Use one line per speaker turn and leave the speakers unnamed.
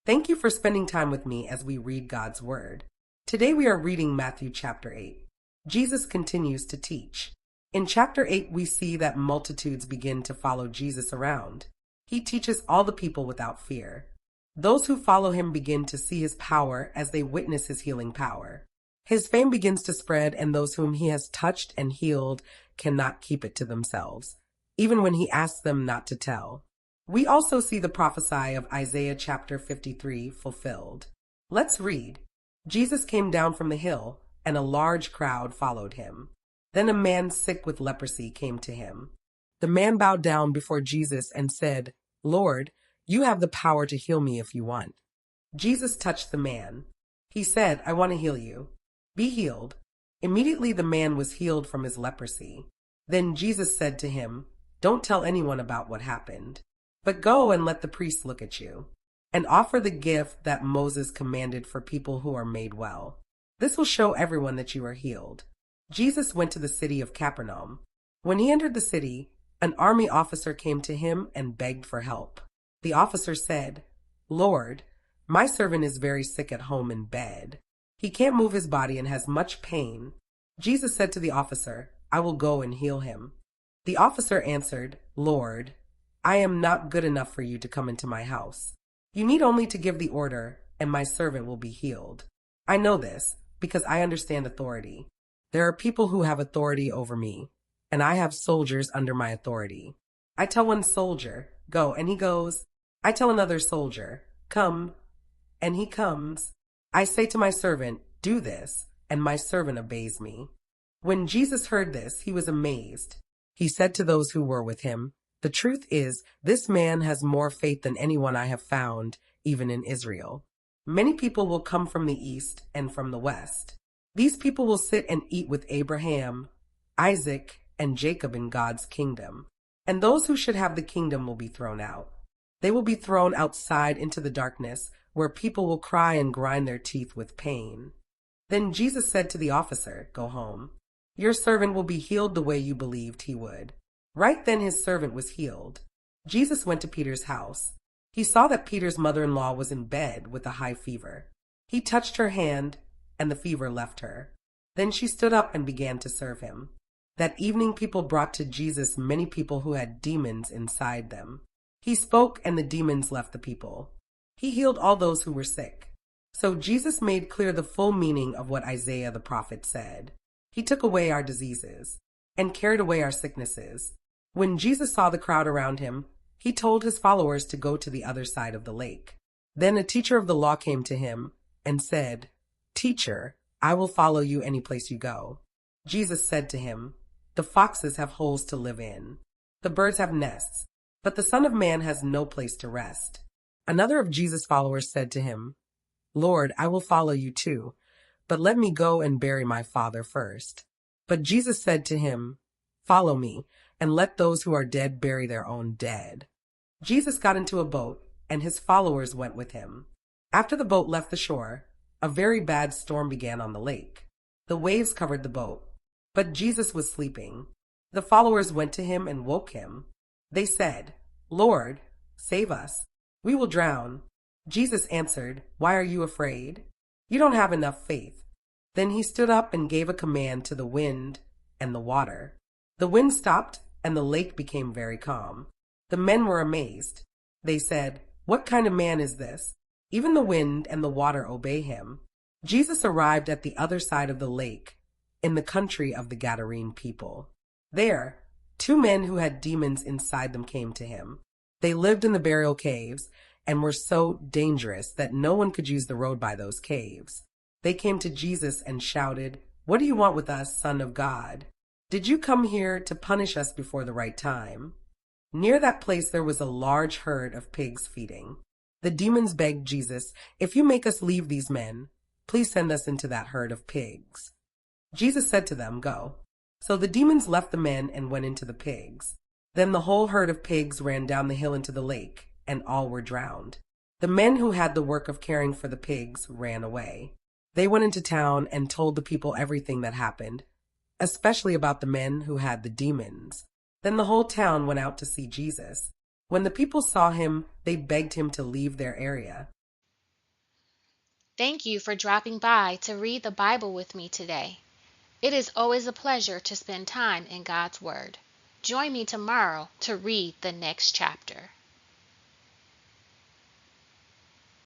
Thank you for spending time with me as we read God's Word. Today we are reading Matthew chapter 8. Jesus continues to teach. In chapter 8, we see that multitudes begin to follow Jesus around. He teaches all the people without fear. Those who follow him begin to see his power as they witness his healing power. His fame begins to spread, and those whom he has touched and healed cannot keep it to themselves, even when he asks them not to tell. We also see the prophecy of Isaiah chapter 53 fulfilled. Let's read. Jesus came down from the hill, and a large crowd followed him. Then a man sick with leprosy came to him. The man bowed down before Jesus and said, "Lord, you have the power to heal me if you want." Jesus touched the man. He said, "I want to heal you. Be healed." Immediately the man was healed from his leprosy. Then Jesus said to him, "Don't tell anyone about what happened, but go and let the priests look at you, and offer the gift that Moses commanded for people who are made well. This will show everyone that you are healed." Jesus went to the city of Capernaum. When he entered the city, an army officer came to him and begged for help. The officer said, "Lord, my servant is very sick at home in bed. He can't move his body and has much pain." Jesus said to the officer, "I will go and heal him." The officer answered, "Lord, I am not good enough for you to come into my house. You need only to give the order, and my servant will be healed. I know this because I understand authority. There are people who have authority over me, and I have soldiers under my authority. I tell one soldier, 'Go,' and he goes. I tell another soldier, 'Come,' and he comes. I say to my servant, 'Do this,' and my servant obeys me." When Jesus heard this, he was amazed. He said to those who were with him, "The truth is, this man has more faith than anyone I have found, even in Israel. Many people will come from the east and from the west. These people will sit and eat with Abraham, Isaac, and Jacob in God's kingdom. And those who should have the kingdom will be thrown out. They will be thrown outside into the darkness, where people will cry and grind their teeth with pain." Then Jesus said to the officer, "Go home. Your servant will be healed the way you believed he would." Right then his servant was healed. Jesus went to Peter's house. He saw that Peter's mother-in-law was in bed with a high fever. He touched her hand, and the fever left her. Then she stood up and began to serve him. That evening people brought to Jesus many people who had demons inside them. He spoke, and the demons left the people. He healed all those who were sick. So Jesus made clear the full meaning of what Isaiah the prophet said. He took away our diseases and carried away our sicknesses. When Jesus saw the crowd around him, he told his followers to go to the other side of the lake. Then a teacher of the law came to him and said, "Teacher, I will follow you any place you go." Jesus said to him, "The foxes have holes to live in. The birds have nests, but the Son of Man has no place to rest." Another of Jesus' followers said to him, "Lord, I will follow you too, but let me go and bury my father first." But Jesus said to him, "Follow me, and let those who are dead bury their own dead." Jesus got into a boat, and his followers went with him. After the boat left the shore, a very bad storm began on the lake. The waves covered the boat, but Jesus was sleeping. The followers went to him and woke him. They said, "Lord, save us. We will drown." Jesus answered, "Why are you afraid? You don't have enough faith." Then he stood up and gave a command to the wind and the water. The wind stopped, and the lake became very calm. The men were amazed. They said, "What kind of man is this? Even the wind and the water obey him." Jesus arrived at the other side of the lake, in the country of the Gadarene people. There, two men who had demons inside them came to him. They lived in the burial caves and were so dangerous that no one could use the road by those caves. They came to Jesus and shouted, "What do you want with us, Son of God? Did you come here to punish us before the right time?" Near that place there was a large herd of pigs feeding. The demons begged Jesus, "If you make us leave these men, please send us into that herd of pigs." Jesus said to them, "Go." So the demons left the men and went into the pigs. Then the whole herd of pigs ran down the hill into the lake, and all were drowned. The men who had the work of caring for the pigs ran away. They went into town and told the people everything that happened, especially about the men who had the demons. Then the whole town went out to see Jesus. When the people saw him, they begged him to leave their area.
Thank you for dropping by to read the Bible with me today. It is always a pleasure to spend time in God's Word. Join me tomorrow to read the next chapter.